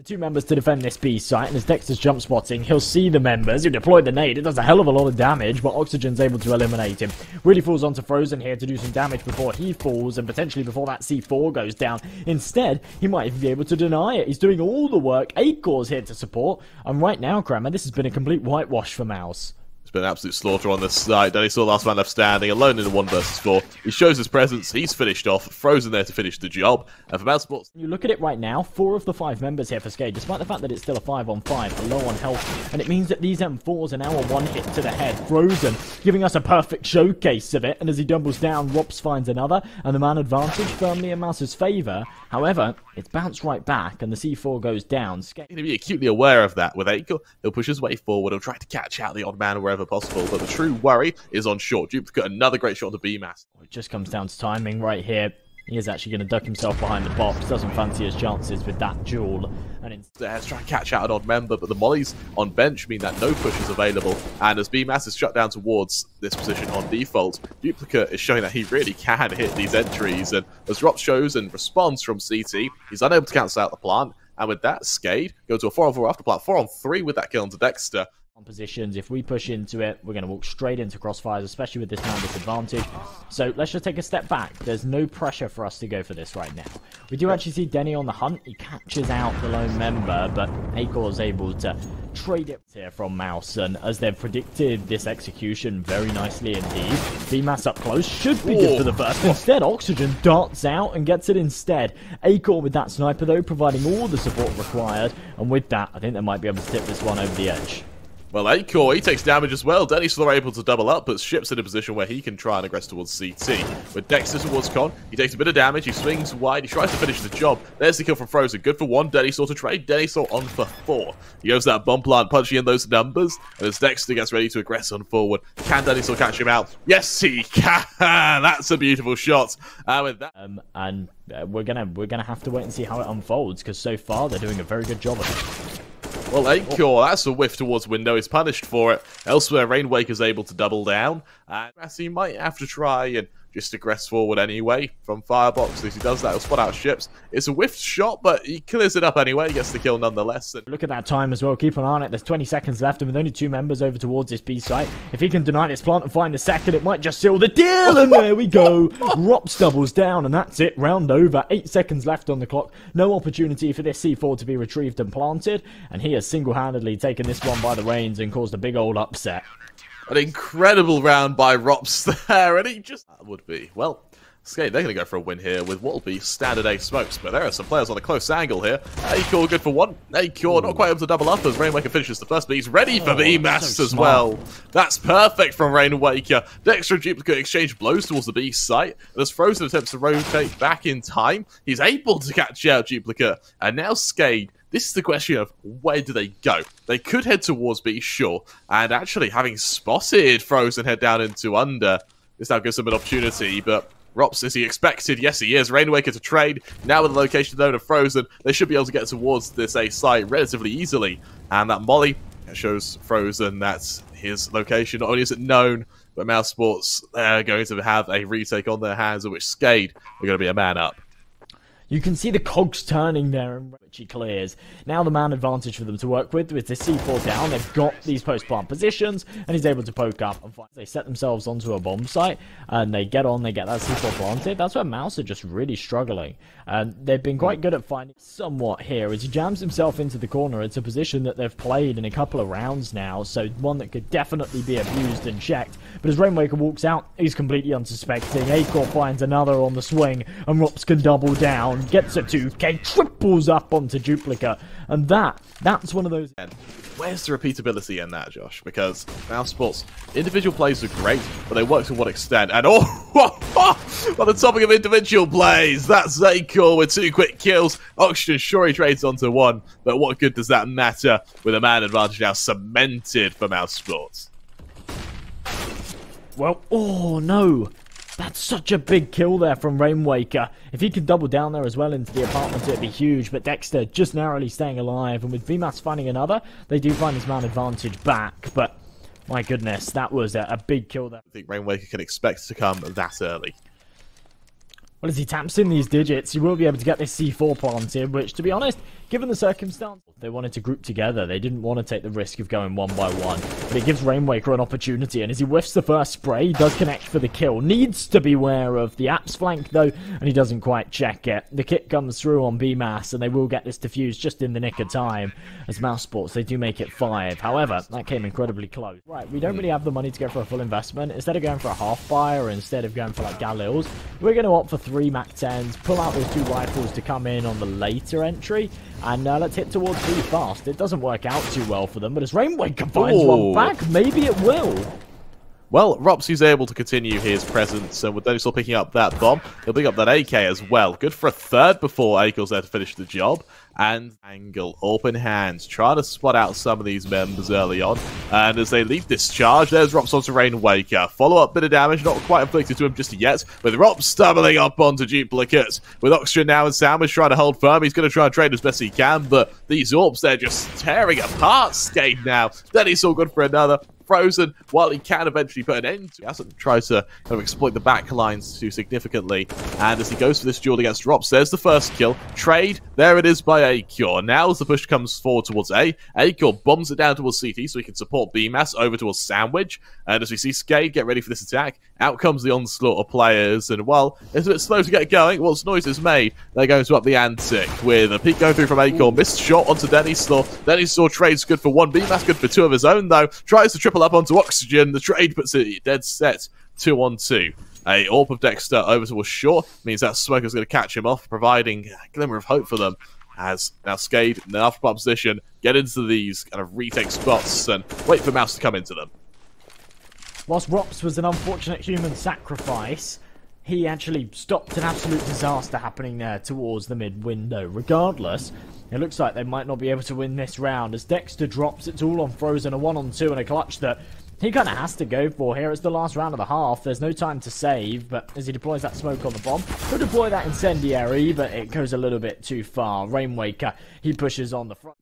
The two members to defend this B site, and as dexter's jump spotting, he'll see the members. He'll deploy the nade. It does a hell of a lot of damage, but Oxygen's able to eliminate him. Really falls onto Frozen here to do some damage before he falls, and potentially before that C4 goes down. Instead, he might even be able to deny it. He's doing all the work. acoR's here to support, and right now, KRIMZ, this has been a complete whitewash for Mouse. Been an absolute slaughter on this side. dennyslaw, last man left standing, alone in the 1 versus 4. He shows his presence. He's finished off. Frozen there to finish the job. And for mousesports, you look at it right now, 4 of the 5 members here for SKADE, despite the fact that it's still a 5-on-5, are low on health, and it means that these M4s are now a 1 hit to the head. Frozen giving us a perfect showcase of it, and as he doubles down, ropz finds another, and the man advantage firmly in Mouse's favour. However, it's bounced right back, and the C4 goes down. SKADE going to be acutely aware of that. With acoR, he'll push his way forward. He'll try to catch out the odd man wherever possible, but the true worry is on short. dupreeh, another great shot to Bymas. It just comes down to timing right here. He is actually going to duck himself behind the box. Doesn't fancy his chances with that duel. And instead, try and catch out an odd member, but the mollies on bench mean that no push is available. And as Bymas is shut down towards this position on default, dupreeh is showing that he really can hit these entries. And as ropz shows and responds from CT, he's unable to cancel out the plant. And with that, SKADE go to a 4-on-4 after plant, 4-on-3 with that kill onto dexter. Positions, if we push into it, we're going to walk straight into crossfires, especially with this man disadvantage. So let's just take a step back. There's no pressure for us to go for this right now. We do actually see Denny on the hunt. He catches out the lone member, but acoR is able to trade it here from Mouse, and as they've predicted this execution very nicely indeed, Bymas up close should be good for the first. Instead, Oxygen darts out and gets it instead. acoR with that sniper though, providing all the support required, and with that, I think they might be able to tip this one over the edge. Well, acoR, he takes damage as well. dennyslaw able to double up, but SHiPZ in a position where he can try and aggress towards CT. With dexter towards con, he takes a bit of damage, he swings wide, he tries to finish the job. There's the kill from Frozen. Good for 1, dennyslaw to trade, dennyslaw on for 4. He goes that bomb plant, punching in those numbers, and as dexter gets ready to aggress on forward, can dennyslaw catch him out? Yes, he can! That's a beautiful shot. With that... we're gonna have to wait and see how it unfolds, because so far they're doing a very good job of it. Well, acoR, that's a whiff towards window. He's punished for it. Elsewhere, Rainwaker's able to double down. And he might have to try and just aggress forward anyway from Firebox. As he does that, he'll spot out SHiPZ. It's a whiffed shot, but he clears it up anyway. He gets the kill nonetheless. And look at that time as well. Keep an eye on it. There's 20 seconds left, and with only 2 members over towards this B site, if he can deny this plant and find a second, it might just seal the deal. And there we go. ropz doubles down, and that's it. Round over. 8 seconds left on the clock. No opportunity for this C4 to be retrieved and planted, and he has single-handedly taken this one by the reins and caused a big old upset. An incredible round by ropz there, and he just... That would be... Well, SKADE, they're going to go for a win here with what will be standard A smokes, but there are some players on a close angle here. acoR good for 1. acoR not quite able to double up as Rainwaker finishes the first, but he's ready for Bymas as well. That's perfect from Rainwaker. dexter and dupreeh exchange blows towards the B site, and as Frozen attempts to rotate back in time, he's able to catch out dupreeh, and now SKADE, this is the question of where do they go? They could head towards B, sure, and actually having spotted Frozen head down into under, this now gives them an opportunity, but ropz, is he expected? Yes, he is. Rainwaker to trade. Now with the location known of Frozen, they should be able to get towards this A site relatively easily, and that molly shows Frozen that his location, not only is it known, but mousesports, they're going to have a retake on their hands, of which SKADE are going to be a man up. You can see the cogs turning there, which he clears. Now the man advantage for them to work with the C4 down. They've got these post-plant positions, and he's able to poke up. And they set themselves onto a bomb site, and they get on, they get that C4 planted. That's where Mouse are just really struggling. And they've been quite good at finding somewhat here. As he jams himself into the corner, it's a position that they've played in a couple of rounds now, so one that could definitely be abused and checked. But as Rainwaker walks out, he's completely unsuspecting. acoR finds another on the swing, and ropz can double down. Gets a 2k, triples up onto dupreeh, and that's one of those. Where's the repeatability in that, Josh? Because mousesports, individual plays are great, but they work to what extent? And on the topic of individual plays, that's acoR with 2 quick kills. Oxygen sure he trades onto 1, but what good does that matter with a man advantage now cemented for mousesports? Well, oh no. That's such a big kill there from Rainwaker. If he could double down there as well into the apartment, it'd be huge. But dexter just narrowly staying alive. And with Bymas finding another, they do find his man advantage back. But my goodness, that was a big kill there. I think Rainwaker can expect to come that early. Well, as he taps in these digits, he will be able to get this C4 planted, which, to be honest, given the circumstance, they wanted to group together. They didn't want to take the risk of going one by one. But it gives Rainwaker an opportunity, and as he whiffs the first spray, he does connect for the kill. Needs to beware of the apps flank, though, and he doesn't quite check it. The kit comes through on Bymas, and they will get this defused just in the nick of time. As mousesports, they do make it 5. However, that came incredibly close. Right, we don't really have the money to go for a full investment. Instead of going for a half buy, or instead of going for like Galils, we're going to opt for 3 MAC-10s, pull out those 2 rifles to come in on the later entry, and let's hit towards B fast. It doesn't work out too well for them, but as Rainwaker finds one back, maybe it will. Well, ropz is able to continue his presence, and with dennyslaw picking up that bomb, he'll pick up that AK as well. Good for a third before acoR's there to finish the job. And angle, open hands, trying to spot out some of these members early on. And as they leave this charge, there's ropz onto Rainwaker. Follow-up bit of damage, not quite inflicted to him just yet, with ropz stumbling up onto dupreeh. With oxygen now and Sandwich trying to hold firm, he's going to try and trade as best he can, but these orbs, they're just tearing apart SKADE now. Then he's all good for another. Frozen, while he can eventually put an end to it, he hasn't tried to kind of exploit the back lines too significantly. And as he goes for this duel against ropz, there's the first kill. Trade, there it is by acoR. Now as the push comes forward towards A, acoR bombs it down towards CT so he can support Bymas over towards Sandwich. And as we see SKADE get ready for this attack, out comes the onslaught of players. And while it's a bit slow to get going, once noise is made, they're going to up the ante with a peek going through from acoR. Missed shot onto dennyslaw. dennyslaw trades good for 1. Bymas good for 2 of his own though. Tries to triple up onto oxygen. The trade puts it dead set 2-on-2. A AWP of dexter over towards short means that smoker's going to catch him off, providing a glimmer of hope for them. As now SKADE in an after position get into these kind of retake spots and wait for mouse to come into them. Whilst ropz was an unfortunate human sacrifice, he actually stopped an absolute disaster happening there towards the mid window. Regardless, it looks like they might not be able to win this round as dexter drops. It's all on Frozen, a 1-on-2 and a clutch that he kind of has to go for here. It's the last round of the half. There's no time to save, but as he deploys that smoke on the bomb, he'll deploy that incendiary, but it goes a little bit too far. Rainwaker, he pushes on the front.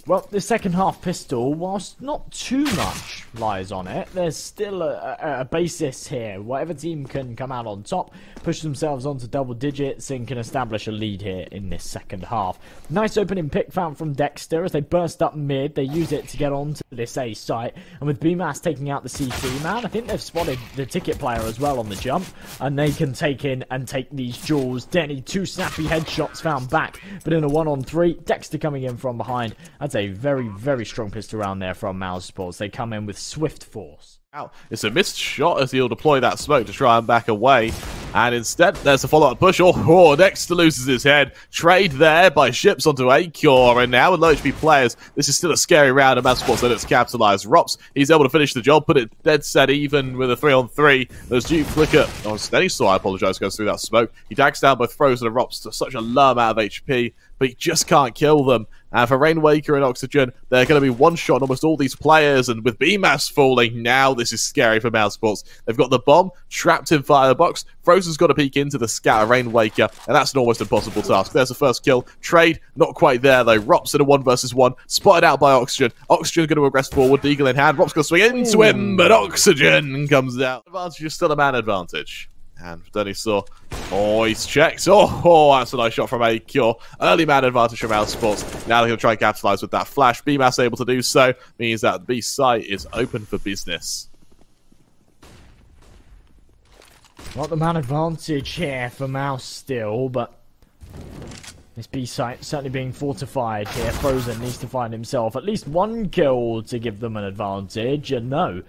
Well, the second half pistol, whilst not too much lies on it, there's still a basis here. Whatever team can come out on top, push themselves onto double digits, and can establish a lead here in this second half. Nice opening pick found from dexter as they burst up mid. They use it to get onto this A site, and with Bymas taking out the C3 man, I think they've spotted the ticket player as well on the jump, and they can take in and take these jewels. Denny, 2 snappy headshots found back, but in a 1-on-3, dexter coming in from behind. That's a very, very strong pistol round there from mousesports. They come in with swift force. It's a missed shot as he'll deploy that smoke to try and back away. And instead, there's a follow-up push. Oh, dexter loses his head. Trade there by ships onto acoR. And now with low HP players, this is still a scary round of mousesports that it's capitalized. ropz, he's able to finish the job, put it dead set even with a 3-on-3. There's dupreeh. Oh, steady saw, I apologize, goes through that smoke. He dags down both Frozen and ropz to such a low amount of HP, but he just can't kill them. And for Rainwaker and oxygen, they're going to be one-shot almost all these players, and with Bymas falling, now this is scary for mousesports. They've got the bomb trapped in firebox. Frozen's got to peek into the scatter Rainwaker, and that's an almost impossible task. There's the first kill. Trade, not quite there though. ropz in a 1-versus-1, spotted out by oxygen. Oxygen going to regress forward, deagle in hand. ropz going to swing into him, but oxygen comes out. Advantage is still a man advantage. And dennyslaw, oh, he's checked. Oh, that's a nice shot from acoR. Early man advantage from mousesports. Now they're going to try and capitalize with that flash. Bymas able to do so means that B site is open for business. Not the man advantage here for mouse still, but this B site certainly being fortified here. Frozen needs to find himself at least 1 kill to give them an advantage, and no.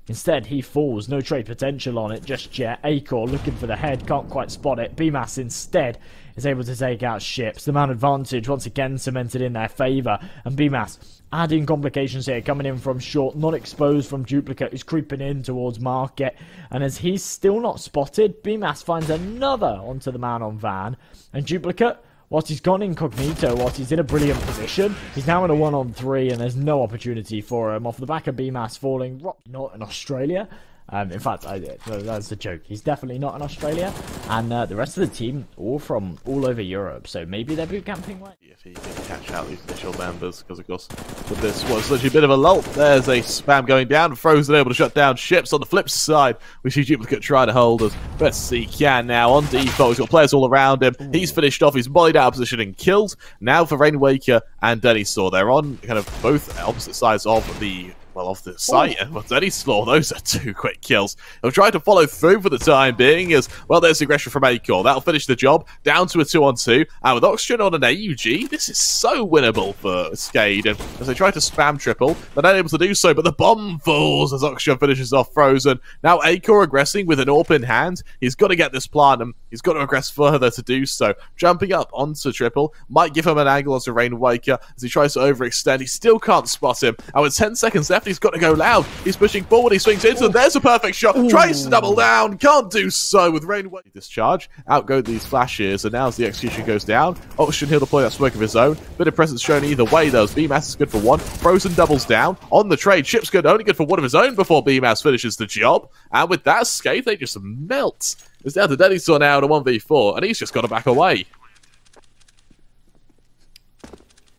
Instead, he falls. No trade potential on it just yet. acoR looking for the head. Can't quite spot it. Bymas instead is able to take out ships. The man advantage once again cemented in their favour. And Bymas adding complications here. Coming in from short. Not exposed from dupreeh. Who's creeping in towards market. And as he's still not spotted, Bymas finds another onto the man on van. And dupreeh, whilst he's gone incognito, whilst he's in a brilliant position, he's now in a 1-on-3 and there's no opportunity for him. Off the back of Bymas falling, not in Australia. In fact, that's a joke. He's definitely not in Australia, and the rest of the team all from all over Europe. So maybe they're boot camping. Right? If he can catch out these initial members, because of course, with this was literally a bit of a lull. There's a spam going down. Frozen able to shut down SHiPZ. On the flip side, we see Duplicate trying to hold us. Let's see, can now on default. He's got players all around him. He's finished off. He's mollied out of position and killed. Now for Rainwaker and dennyslaw. They're on kind of both opposite sides of the site. Well, dennyslaw, those are 2 quick kills. He'll try to follow through for the time being as, well, there's aggression from acoR. That'll finish the job. Down to a 2-on-2. And with oxygen on an AUG, this is so winnable for SKADE. And as they try to spam triple, they're not able to do so, but the bomb falls as oxygen finishes off Frozen. Now acoR aggressing with an AWP in hand. He's got to get this plant, and he's got to aggress further to do so. Jumping up onto triple, might give him an angle onto Rainwaker as he tries to overextend. He still can't spot him. And with 10 seconds left, he's got to go loud. He's pushing forward. He swings into them. There's a perfect shot. Tries to double down. Can't do so with Rainwaker. Discharge. Outgo these flashes. And now as the execution goes down, oxygen he'll deploy that smoke of his own. Bit of presence shown either way, though. Bymas is good for 1. Frozen doubles down. On the trade, SHiPZ good. Only good for 1 of his own before Bymas finishes the job. And with that SKADE, they just melt. It's down to dennyslaw now in a 1v4. And he's just got to back away.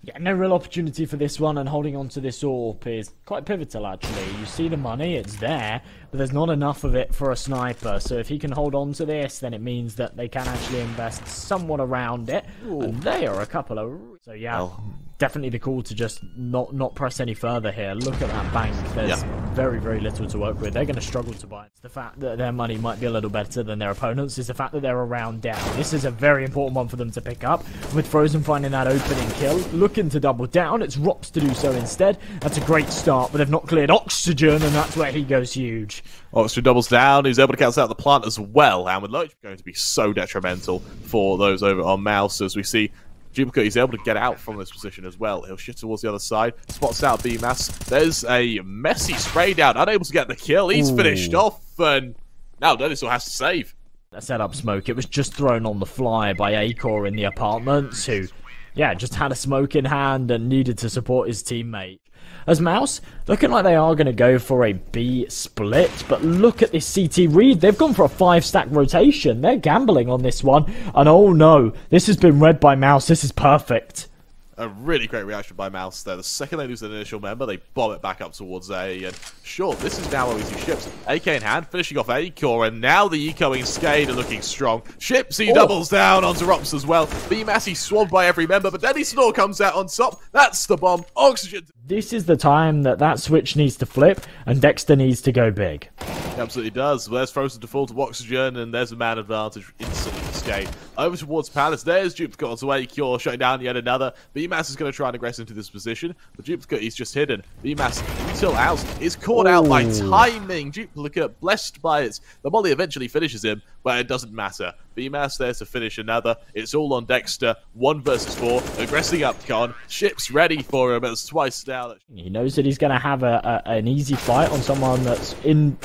Yeah, no real opportunity for this one, and holding on to this AWP is quite pivotal, actually. You see the money, it's there, but there's not enough of it for a sniper. So if he can hold on to this, then it means that they can actually invest somewhat around it. Ooh. And they are a couple of... So yeah, definitely the call to just not press any further here. Look at that bank. There's very, very little to work with. They're going to struggle to buy it. The fact that their money might be a little better than their opponents is the fact that they're a round down. This is a very important one for them to pick up. With Frozen finding that opening kill, looking to double down. It's ropz to do so instead. That's a great start, but they've not cleared oxygen, and that's where he goes huge. Oxygen doubles down. He's able to cancel out the plant as well. And with load going to be so detrimental for those over on mouse, as we see Duplicate, he's able to get out from this position as well. He'll shift towards the other side. Spots out Bymas. There's a messy spray down. Unable to get the kill. He's finished off. And now dennyslaw has to save. That set up smoke. It was just thrown on the fly by acoR in the apartments, who, yeah, just had a smoke in hand and needed to support his teammate. As Mouse, looking like they are going to go for a B split, but look at this CT read. They've gone for a 5-stack rotation. They're gambling on this one, and oh no, this has been read by Mouse. This is perfect. A really great reaction by Mouse there. The second they lose an initial member, they bomb it back up towards A. And sure, this is now where we see SHiPZ. AK in hand, finishing off acoR, and now the ecoing SKADE are looking strong. SHiPZ, he doubles down onto ropz as well. Bymas, he's swabbed by every member, but dennyslaw comes out on top. That's the bomb. Oxygen. This is the time that switch needs to flip, and Dexter needs to go big. He absolutely does. There's Frozen default of oxygen, and there's a man advantage instantly for SKADE. Over towards Palace. There's Duplicate onto acoR, shutting down yet another. Bymas is going to try and aggress into this position, but Duplicate, he's just hidden. Bymas, until out, is caught out by timing. Duplicate, blessed by it. The molly eventually finishes him, but it doesn't matter. Bymas there to finish another. It's all on Dexter. 1 versus 4. Aggressing up Con. SHiPZ ready for him. It's twice down. He knows that he's going to have an easy fight on someone that's in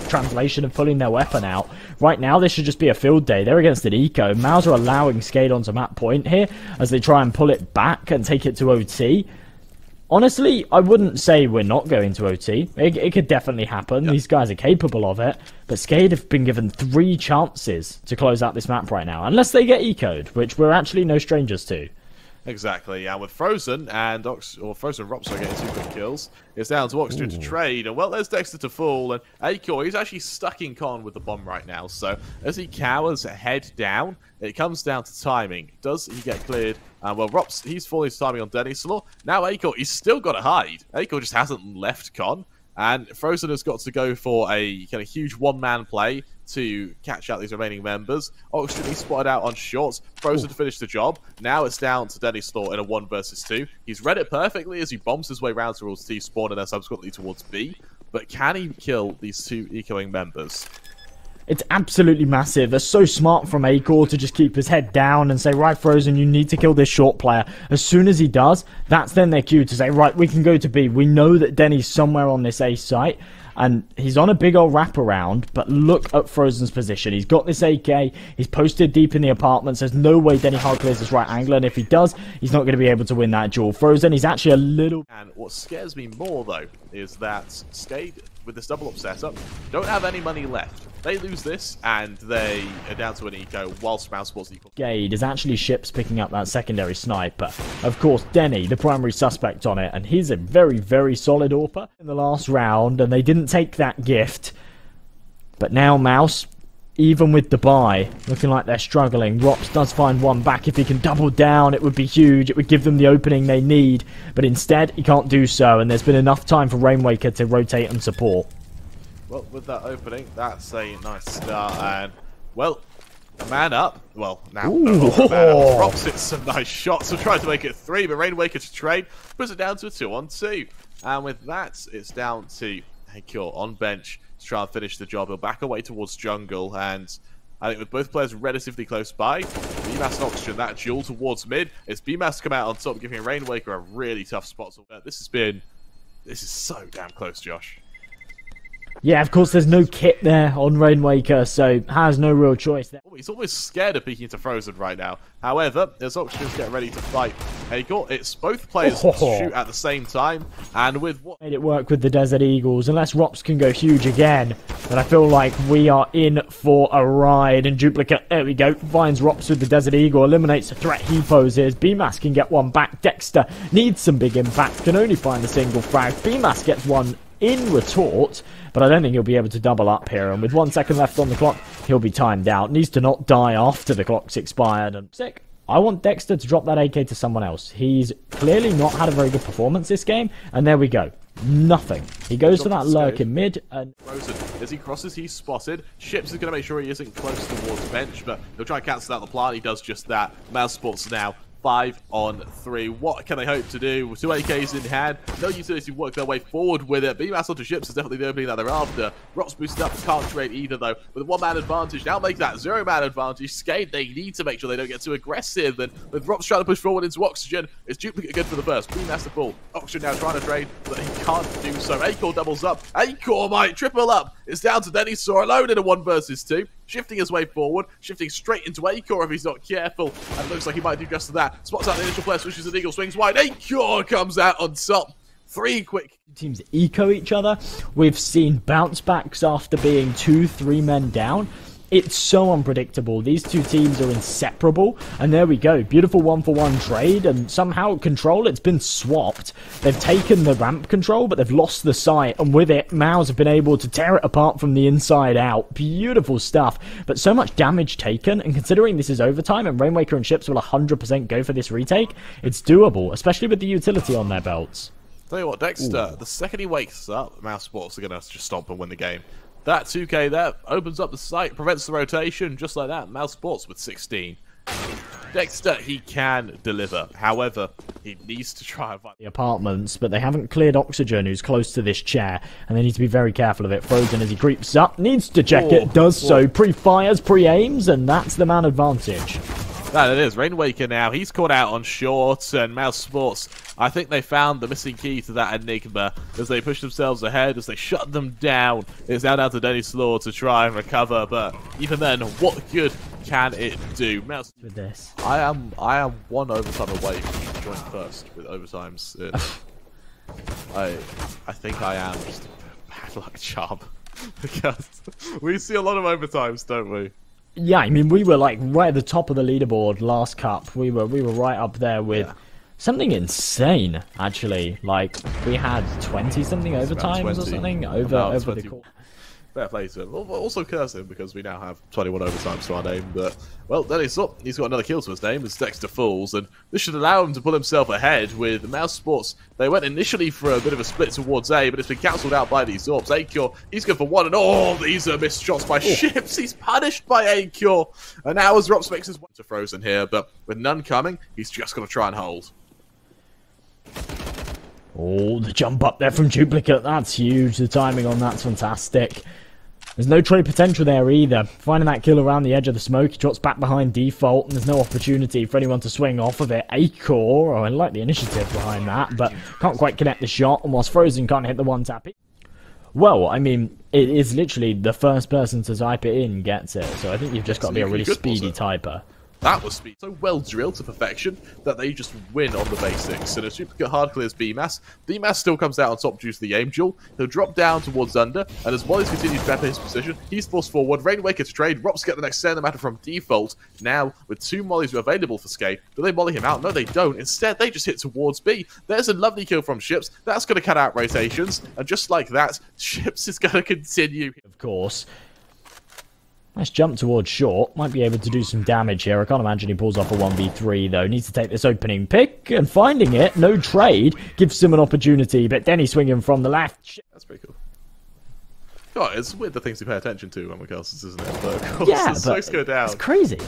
translation of pulling their weapon out. Right now, this should just be a field day. They're against an eco. Mouse are allowing SKADE onto map point here as they try and pull it back and take it to OT. Honestly, I wouldn't say we're not going to OT. It could definitely happen. These guys are capable of it. But SKADE have been given 3 chances to close out this map right now. Unless they get eco'd, which we're actually no strangers to. Exactly, and with Frozen and Frozen ropz are getting 2 quick kills, it's down to oxygen to trade, and well, there's Dexter to fall, and acoR, he's actually stuck in con with the bomb right now, so as he cowers head down, it comes down to timing. Does he get cleared? Well, ropz, he's falling to timing on dennyslaw. Now acoR, he's still got to hide. acoR just hasn't left con, and Frozen has got to go for a kind of huge one-man play to catch out these remaining members. Oxygen, he spotted out on shorts. Frozen to finish the job. Now it's down to dennyslaw in a 1 versus 2. He's read it perfectly as he bombs his way round towards T spawn and then subsequently towards B. But can he kill these 2 ecoing members? It's absolutely massive. They're so smart from acoR to just keep his head down and say, right, Frozen, you need to kill this short player. As soon as he does, that's then their cue to say, right, we can go to B. We know that Denny's somewhere on this A site, and he's on a big old wraparound, but look at Frozen's position. He's got this AK, he's posted deep in the apartments. There's no way denny hard clears this right angle, and if he does, he's not going to be able to win that duel. Frozen, he's actually a little... And what scares me more, though, is that SKADE with this double up setup, don't have any money left. They lose this, and they are down to an eco, whilst mousesports equal. SKADE is actually SHiPZ picking up that secondary sniper. Of course, Denny, the primary suspect on it, and he's a very, very solid AWPer in the last round, and they didn't take that gift. But now Mouse, even with the buy, looking like they're struggling. ropz does find one back. If he can double down, it would be huge. It would give them the opening they need. But instead, he can't do so, and there's been enough time for Rainwaker to rotate and support. Well, with that opening, that's a nice start, and, well, man up. Well, now, ropz hits some nice shots, so trying to make it 3, but Rainwaker to trade, puts it down to a 2-on-2. And with that, it's down to acoR on bench to try and finish the job. He'll back away towards jungle, and I think with both players relatively close by, Bymas and oxygen, that duel towards mid, it's Bymas come out on top, giving Rainwaker a really tough spot. So this is so damn close, Josh. Yeah, of course, there's no kit there on Rainwaker, so has no real choice there. He's almost scared of peeking into Frozen right now. However, as oxygen's get ready to fight acoR, it's both players shoot at the same time, and with what made it work with the Desert Eagles, unless ropz can go huge again. But I feel like we are in for a ride, and dupreeh, there we go, finds ropz with the Desert Eagle, eliminates the threat he poses. Bymas can get one back. Dexter needs some big impact, can only find a single frag. Bymas gets one in retort, but I don't think he'll be able to double up here, and with 1 second left on the clock, he'll be timed out. Needs to not die after the clock's expired, and sick. I want Dexter to drop that AK to someone else. He's clearly not had a very good performance this game, and there we go. Nothing. He goes for that lurk in mid, and Frozen, as he crosses, he's spotted. SHiPZ is going to make sure he isn't close towards bench, but he'll try and cancel out the plant. He does just that. mousesports now 5-on-3. What can they hope to do? With 2 AKs in hand, no utility work their way forward with it. Bymas onto SHiPZ is definitely the opening that they're after. ropz boosted up, can't trade either though. With a 1-man advantage, now make that 0-man advantage. SKADE, they need to make sure they don't get too aggressive. And with ropz trying to push forward into oxygen, it's dupreeh good for the burst. Bymas the full. Oxygen now trying to trade, but he can't do so. acoR doubles up. acoR might triple up. It's down to dennyslaw alone in a 1 versus 2. Shifting his way forward, shifting straight into acoR if he's not careful, and looks like he might do just that. Spots out the initial player, switches an eagle, swings wide. acoR comes out on top. 3 quick. Teams eco each other. We've seen bounce backs after being 2-3 men down. It's so unpredictable. These two teams are inseparable. And there we go. Beautiful 1-for-1 trade. And somehow control, it's been swapped. They've taken the ramp control, but they've lost the site. And with it, Mouse have been able to tear it apart from the inside out. Beautiful stuff. But so much damage taken. And considering this is overtime and Rainwaker and SHiPZ will 100% go for this retake, it's doable, especially with the utility on their belts. Tell you what, Dexter, the second he wakes up, mousesports are going to just stomp and win the game. That 2k there opens up the site, prevents the rotation, just like that. mousesports with 16. Dexter, he can deliver. However, he needs to try and find the apartments, but they haven't cleared oxygen, who's close to this chair, and they need to be very careful of it. Frozen as he creeps up, needs to check it, does so, pre-fires, pre-aims, and that's the man advantage. That it is. Rainwaker now, he's caught out on short, and mousesports, I think they found the missing key to that enigma as they push themselves ahead, as they shut them down. It's now down to dennyslaw to try and recover, but even then, what good can it do? Mouse with this. I am 1 overtime away from joint first with overtimes. I think I am just a bad luck charm because we see a lot of overtimes, don't we? Yeah, I mean, we were like right at the top of the leaderboard last cup. We were right up there with something insane, actually. Like, we had 20-something overtimes or something over the course. Fair play to him. Also curse him because we now have 21 overtimes to our name. But, well, then he's got another kill to his name. It's Dexter falls, and this should allow him to pull himself ahead with mousesports. They went initially for a bit of a split towards A, but it's been cancelled out by these orbs. acoR, he's good for 1, and these are missed shots by SHiPZ. He's punished by acoR. And now as ropz makes his way to Frozen here, but with none coming, he's just going to try and hold. Oh, the jump up there from dupreeh. That's huge. The timing on that's fantastic. There's no trade potential there either. Finding that kill around the edge of the smoke, he drops back behind default, and there's no opportunity for anyone to swing off of it. acoR, I like the initiative behind that, but can't quite connect the shot, and whilst Frozen can't hit the 1-tap. Well, I mean, it is literally the first person to type it in gets it, so I think you've just got to be a really speedy typer. That was speed. So well drilled to perfection that they just win on the basics. And as duplicate hard clears Bymas, Bymas still comes out on top due to the aim duel. He'll drop down towards under, and as Wally's continues to pepper his position, he's forced forward. Rainwaker to trade. ropz get the next center matter from default. Now, with 2 mollies available for SKADE, do they molly him out? No, they don't. Instead, they just hit towards B. There's a lovely kill from SHiPZ. That's going to cut out rotations. And just like that, SHiPZ is going to continue. Of course. Nice jump towards short. Might be able to do some damage here. I can't imagine he pulls off a 1v3, though. Needs to take this opening pick, and finding it, no trade, gives him an opportunity, but Denny swinging from the left. That's pretty cool. God, it's weird the things you pay attention to when we cast this, isn't it? But of course, yeah, the smokes go down. It's crazy.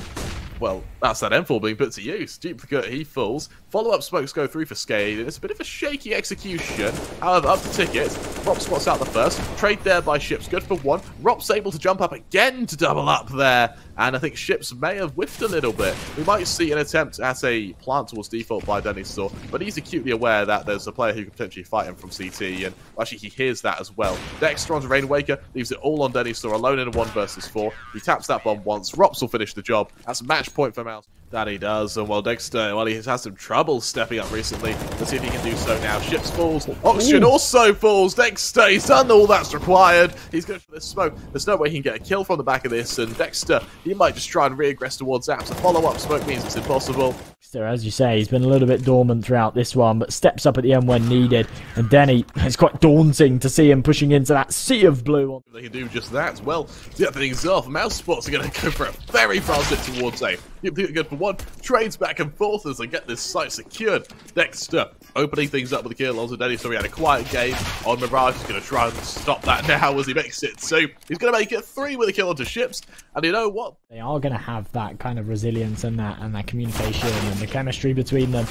Well, that's that M4 being put to use. Duplicate, he falls. Follow-up smokes go through for SKADE, and it's a bit of a shaky execution. However, up the ticket, ropz spots out the first. Trade there by SHiPZ, good for 1. ropz able to jump up again to double up there. And I think SHiPZ may have whiffed a little bit. We might see an attempt at a plant towards default by dennyslaw, but he's acutely aware that there's a player who can potentially fight him from CT, and actually he hears that as well. Dexter onto Rainwaker, leaves it all on dennyslaw, alone in a 1 versus 4. He taps that bomb once. ropz will finish the job. That's a match point for Mouse. That he does, and while Dexter, well, he has had some trouble stepping up recently. Let's see if he can do so now. SHiPZ falls. oxygen also falls. Dexter, he's done all that's required. He's going for this smoke. There's no way he can get a kill from the back of this, and Dexter, he might just try and re-aggress towards apps. A follow-up smoke means it's impossible. Dexter, as you say, he's been a little bit dormant throughout this one, but steps up at the end when needed. And Denny, it's quite daunting to see him pushing into that sea of blue. They can do just that. Well, to get things off, mousesports are going to go for a very fast hit towards A. Good for 1. Trades back and forth as they get this site secured. Dexter opening things up with a kill onto Denny, so he had a quiet game on Mirage. He's going to try and stop that now as he makes it 2. He's going to make it 3 with a kill onto SHiPZ. And you know what? They are going to have that kind of resilience and that communication and the chemistry between them.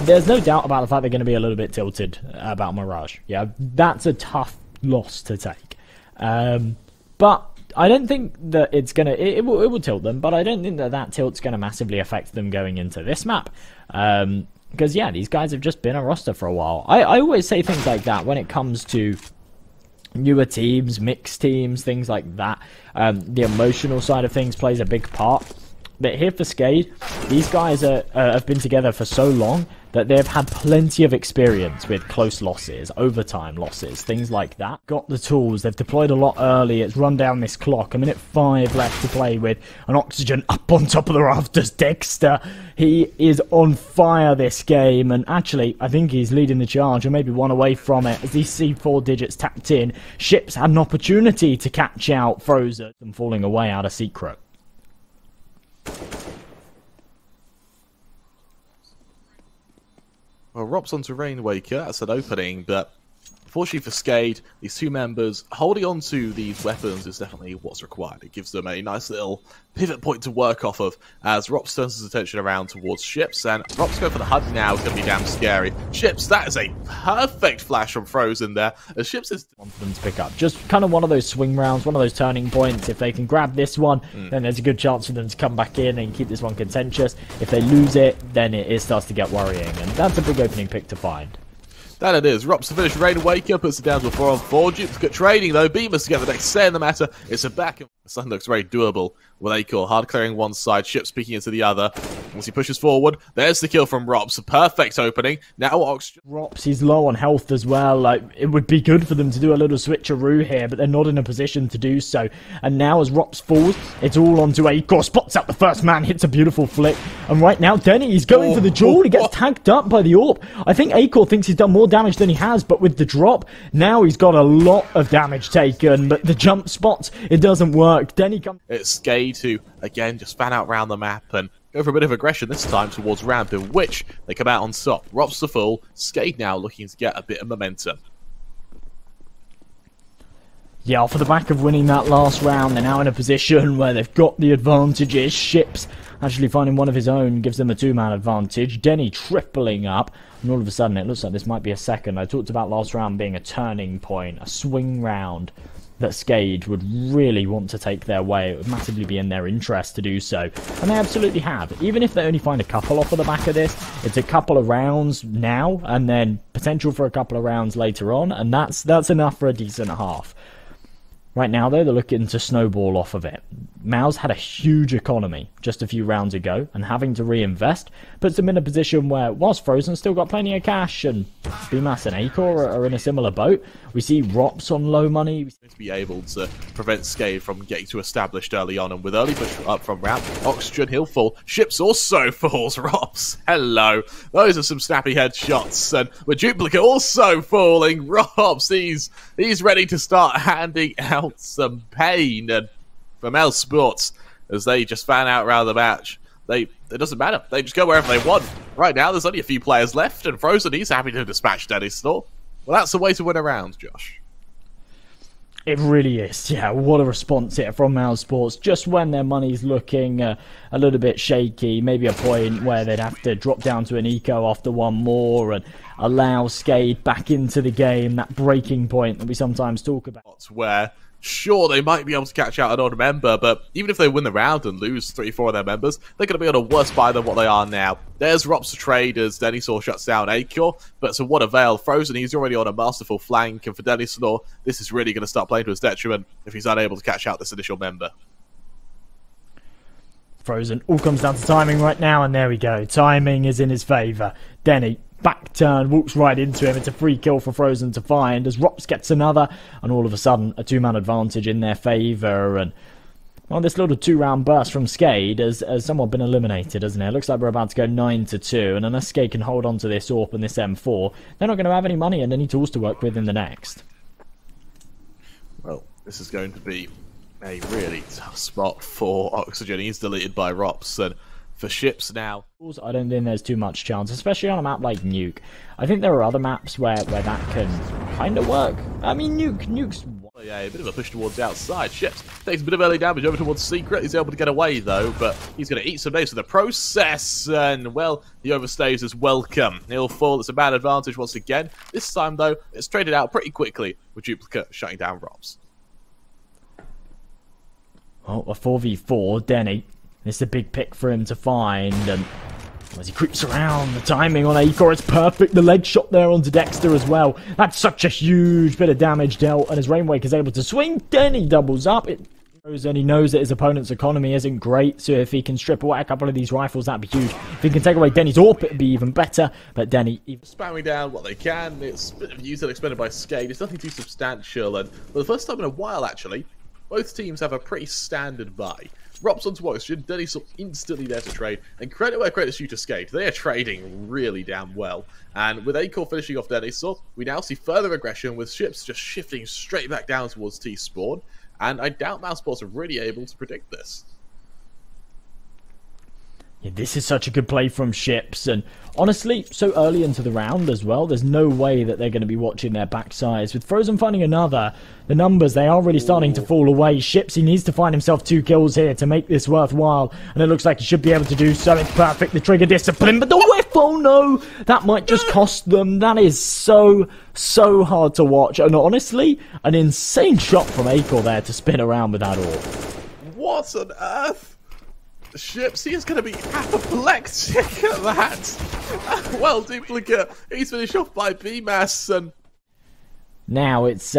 There's no doubt about the fact they're going to be a little bit tilted about Mirage. Yeah, that's a tough loss to take. But I don't think that it's going to... It will tilt them, but I don't think that tilt's going to massively affect them going into this map. Because, yeah, these guys have just been a roster for a while. I always say things like that when it comes to newer teams, mixed teams, things like that. The emotional side of things plays a big part. But here for SKADE, these guys have been together for so long that they've had plenty of experience with close losses, overtime losses, things like that. Got the tools, they've deployed a lot early, it's run down this clock, a minute 5 left to play with, an oxygen up on top of the rafters. Dexter, he is on fire this game, and actually, I think he's leading the charge, or maybe 1 away from it, as these C4 digits tapped in. SHiPZ had an opportunity to catch out Frozen and falling away out of secret. Well, ropz onto Rainwaker, that's an opening, but unfortunately for SKADE, these 2 members holding on to these weapons is definitely what's required. It gives them a nice little pivot point to work off of as ropz turns his attention around towards SHiPZ, and ropz go for the hunt now. It's going to be damn scary. SHiPZ, that is a perfect flash from Frozen there, as SHiPZ is... Want them to pick up. Just kind of one of those swing rounds, one of those turning points. If they can grab this one, then there's a good chance for them to come back in and keep this one contentious. If they lose it, then it starts to get worrying, and that's a big opening pick to find. That it is. ropz to finish Rainwaker, puts it down to a 4-on-4. Duplicate trading though. Bymas to get the next say in the matter. It's a back. Something looks very doable with acoR. Hard clearing one side, SHiPZ peeking into the other. Once he pushes forward, there's the kill from ropz. A perfect opening. Now oxygen. ropz, he's low on health as well. Like, it would be good for them to do a little switcheroo here, but they're not in a position to do so. And now as ropz falls, it's all onto acoR. Spots out the first man, hits a beautiful flick. And right now, Denny, he's going for the duel. He gets tagged up by the AWP. I think acoR thinks he's done more damage than he has, but with the drop, now he's got a lot of damage taken, but the jump spots, it doesn't work. Denny comes... It's SKADE who, again, just fan out around the map and go for a bit of aggression this time towards ramp, in which they come out on top. ropz to full. SKADE now looking to get a bit of momentum. Yeah, off of the back of winning that last round, they're now in a position where they've got the advantages. SHiPZ actually finding one of his own gives them a 2-man advantage. Denny tripling up, and all of a sudden it looks like this might be a second. I talked about last round being a turning point, a swing round that SKADE would really want to take their way. It would massively be in their interest to do so, and they absolutely have. Even if they only find a couple off of the back of this, it's a couple of rounds now, and then potential for a couple of rounds later on, and that's enough for a decent half. Right now, though, they're looking to snowball off of it. Mouse had a huge economy just a few rounds ago, and having to reinvest puts them in a position where, whilst Frozen still got plenty of cash, and Bymas and acoR are in a similar boat, we see ropz on low money. To be able to prevent SKADE from getting too established early on, and with early push up from round, oxygen, he'll fall. SHiPZ also falls. ropz, hello. Those are some snappy headshots, and with dupreeh also falling, ropz, he's ready to start handing out some pain. And for mousesports, as they just fan out around the match, it doesn't matter. They just go wherever they want. Right now, there's only a few players left, and Frozen, he's happy to dispatch dennyslaw. Well, that's the way to win a round, Josh. It really is, yeah. What a response here from mousesports. Just when their money's looking a little bit shaky, maybe a point where they'd have to drop down to an eco after one more and allow SKADE back into the game, that breaking point that we sometimes talk about. Where, sure, they might be able to catch out an odd member, but even if they win the round and lose 3-4 of their members, they're going to be on a worse buy than what they are now. There's ropz to trade as dennyslaw shuts down acoR, but to what avail? Frozen, he's already on a masterful flank, and for dennyslaw, this is really going to start playing to his detriment if he's unable to catch out this initial member. Frozen all comes down to timing right now, and there we go. Timing is in his favour. Denny, back turn, walks right into him. It's a free kill for Frozen to find as ropz gets another, and all of a sudden a two-man advantage in their favour. And well, this little two-round burst from SKADE has somewhat been eliminated, hasn't it? It looks like we're about to go 9-2, and unless SKADE can hold on to this AWP and this M4, they're not going to have any money and any tools to work with in the next. Well, this is going to be a really tough spot for oxygen. He's deleted by ropz, and for SHiPZ now, I don't think there's too much chance, especially on a map like Nuke. I think there are other maps where that can kind of work. I mean, Nuke's... Yeah, a bit of a push towards the outside. SHiPZ takes a bit of early damage over towards Secret. He's able to get away, though, but he's going to eat some days for the process, and, well, the overstays is welcome. He'll fall. It's a bad advantage once again. This time, though, it's traded out pretty quickly, with dupreeh shutting down ropz. Oh, a 4v4, Denny. This is a big pick for him to find, and as he creeps around, the timing on acoR is perfect. The leg shot there onto dexter as well. That's such a huge bit of damage dealt, and as Rainwaker is able to swing, Denny doubles up. And he knows that his opponent's economy isn't great, so if he can strip away a couple of these rifles, that'd be huge. If he can take away Denny's AWP, it'd be even better, but Denny... spamming down what they can. It's a bit of use that expended by SKADE. It's nothing too substantial, and for the first time in a while, actually, both teams have a pretty standard buy. ropz onto oxygen, dennyslaw instantly there to trade, and credit where credit's due to SKADE. They are trading really damn well, and with acoR finishing off dennyslaw, we now see further aggression with SHiPZ just shifting straight back down towards T-spawn, and I doubt mousesports are really able to predict this. Yeah, this is such a good play from SHiPZ, and honestly, so early into the round as well, there's no way that they're going to be watching their backsides. With Frozen finding another, the numbers, they are really starting to fall away. SHiPZ, he needs to find himself 2 kills here to make this worthwhile, and it looks like he should be able to do so. It's perfect, the trigger discipline, but the whiff, oh no! That might just cost them. That is so hard to watch, and honestly, an insane shot from acoR there to spin around with that AWP. What on earth? SHiPZ is going to be apoplectic at that. Well, dupreeh, he's finished off by Bymas, and now it's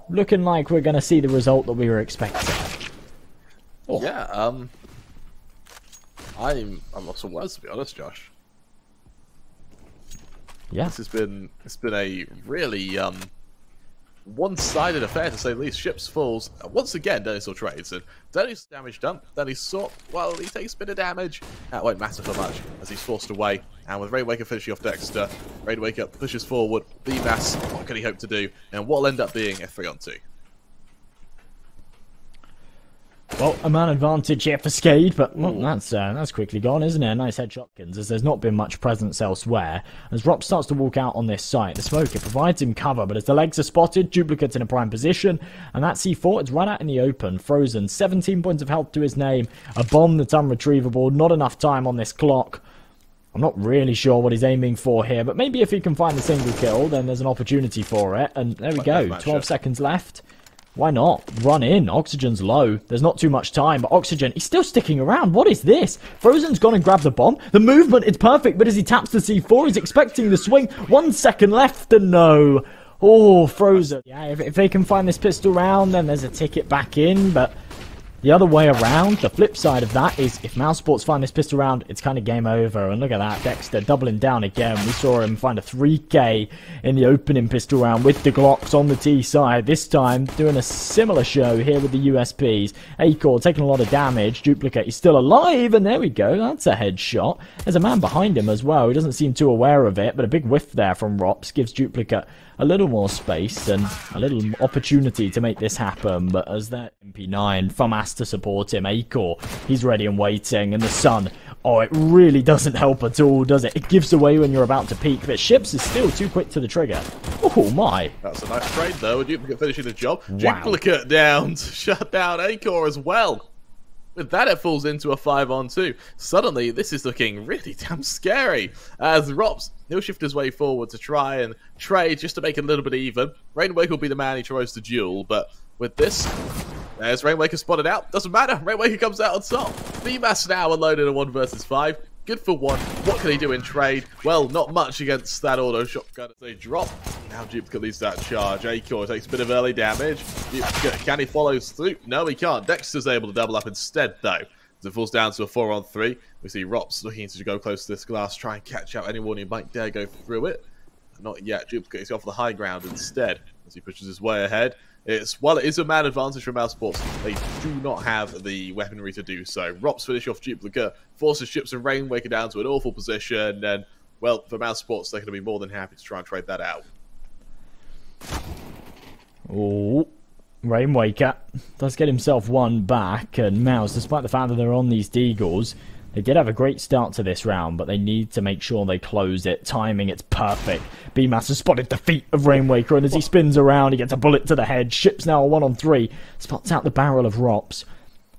looking like we're going to see the result that we were expecting. Oh. Yeah, I'm lost for words, to be honest, Josh. Yeah, it's been a really one-sided affair, to say the least. SHiPZ falls once again. dennyslaw trades, and Denny's damage done. dennyslaw, well, he takes a bit of damage. That won't matter for much as he's forced away. And with Rainwaker finishing off dexter, Rainwaker pushes forward. Bymas, what can he hope to do? And what'll end up being a 3-on-2. Well, a man advantage here for SKADE, but well, that's quickly gone, isn't it? A nice headshot, as there's not been much presence elsewhere. As ropz starts to walk out on this site, the smoke, it provides him cover, but as the legs are spotted, dupreeh's in a prime position, and that C4, it's right out in the open. Frozen, 17 points of health to his name, a bomb that's unretrievable, not enough time on this clock. I'm not really sure what he's aiming for here, but maybe if he can find the single kill, then there's an opportunity for it, and there we go, 12 seconds left. Why not? Run in. Oxygen's low. There's not too much time, but Oxygen, he's still sticking around. What is this? Frozen's gone and grabbed the bomb. The movement is perfect, but as he taps the C4, he's expecting the swing. 1 second left, and no. Oh, frozen. Yeah, if they can find this pistol round, then there's a ticket back in, but the other way around, the flip side of that is if mousesports find this pistol round, it's kind of game over. And look at that, Dexter doubling down again. We saw him find a 3K in the opening pistol round with the Glocks on the T side. This time, doing a similar show here with the USPs. acoR taking a lot of damage. dupreeh is still alive, and there we go. That's a headshot. There's a man behind him as well. He doesn't seem too aware of it, but a big whiff there from ropz gives dupreeh a little more space and a little opportunity to make this happen. But as that MP9 from to support him, acoR, he's ready and waiting, and the sun, oh, it really doesn't help at all, does it? It gives away when you're about to peak, but SHiPZ is still too quick to the trigger. Oh my. That's a nice trade though, and dupreeh finishing the job. Wow. dupreeh down, shut down acoR as well. With that, it falls into a 5-on-2. Suddenly, this is looking really damn scary. As ropz, he'll shift his way forward to try and trade just to make it a little bit even. Rainwaker will be the man he tries to duel, but with this, there's Rainwaker spotted out. Doesn't matter. Rainwaker comes out on top. Bymas now alone in a 1 versus 5. Good for 1. What can he do in trade? Well, not much against that auto shotgun as they drop. Now dupreeh leads that charge. acoR takes a bit of early damage. Can he follow through? No, he can't. Dexter's able to double up instead, though. As it falls down to a 4-on-3. We see ropz looking to go close to this glass, try and catch out anyone who might dare go through it. Not yet. dupreeh is off the high ground instead as he pushes his way ahead. While it is a man advantage for mousesports, they do not have the weaponry to do so. ropz finish off dupreeh, forces SHiPZ and Rainwaker down to an awful position, and, well, for mousesports, they're going to be more than happy to try and trade that out. Oh, Rainwaker does get himself 1 back, and Mouse, despite the fact that they're on these deagles, they did have a great start to this round, but they need to make sure they close it. Timing, it's perfect. Bymas has spotted the feet of Rainwaker, and as he spins around, he gets a bullet to the head. SHiPZ now a 1-on-3. Spots out the barrel of ropz,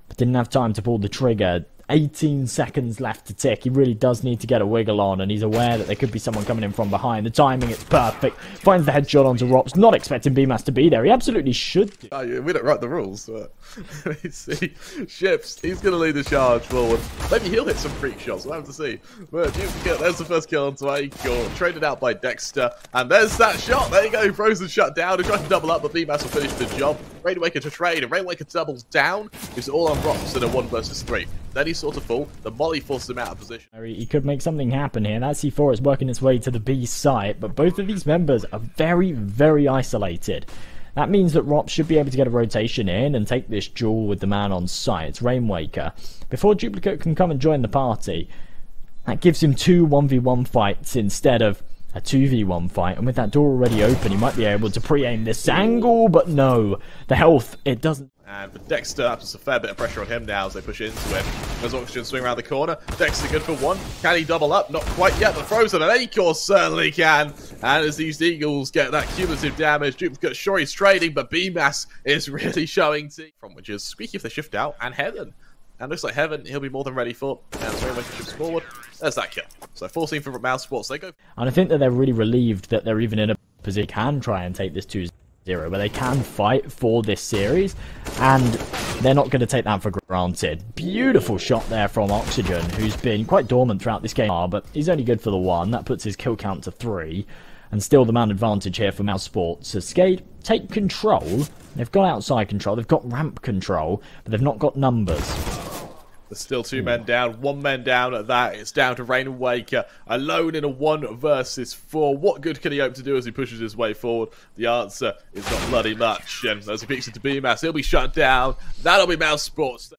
but didn't have time to pull the trigger. 18 seconds left to tick. He really does need to get a wiggle on, and he's aware that there could be someone coming in from behind. The timing, it's perfect. Finds the headshot onto ropz. Not expecting Bymas to be there. He absolutely should do. Oh, yeah, we don't write the rules, but you see, SHiPZ, he's going to lead the charge forward. Maybe he'll hit some freak shots. We'll have to see. But there's the first kill onto acoR, traded out by Dexter, and there's that shot. There you go. Frozen shut down. He tried to double up, but Bymas will finish the job. Rainwaker to trade, and Rainwaker doubles down. It's all on ropz in a 1 versus 3. Then he's sort of full. The molly forced him out of position. He could make something happen here. That C4 is working its way to the B site, but both of these members are very, very isolated. That means that ropz should be able to get a rotation in and take this duel with the man on site, Rainwaker, before dupreeh can come and join the party. That gives him 2 1v1 fights instead of a 2v1 fight, and with that door already open, he might be able to pre-aim this angle, but no. The health, it doesn't. And for Dexter, that's a fair bit of pressure on him now as they push into him. There's oxygen swing around the corner. Dexter good for 1. Can he double up? Not quite yet, but Frozen and acoR certainly can. And as these deagles get that cumulative damage, dupreeh sure he's trading, but Bymas is really showing teeth. From which is squeaky if they shift out, and Heaven. And looks like Heaven, he'll be more than ready for. And as Rainwaker shifts forward, there's that kill. So 14 for mousesports, they go. And I think that they're really relieved that they're even in a position can try and take this 2-0, where they can fight for this series, and they're not going to take that for granted. Beautiful shot there from Oxygen, who's been quite dormant throughout this game, but he's only good for the 1. That puts his kill count to 3, and still the man advantage here for mousesports. As SKADE take control, they've got outside control, they've got ramp control, but they've not got numbers. There's still 2 men down, 1 man down at that. It's down to Rainwaker, alone in a 1 versus 4. What good can he hope to do as he pushes his way forward? The answer is not bloody much. And as he peeks into Bymas, he'll be shut down. That'll be mousesports.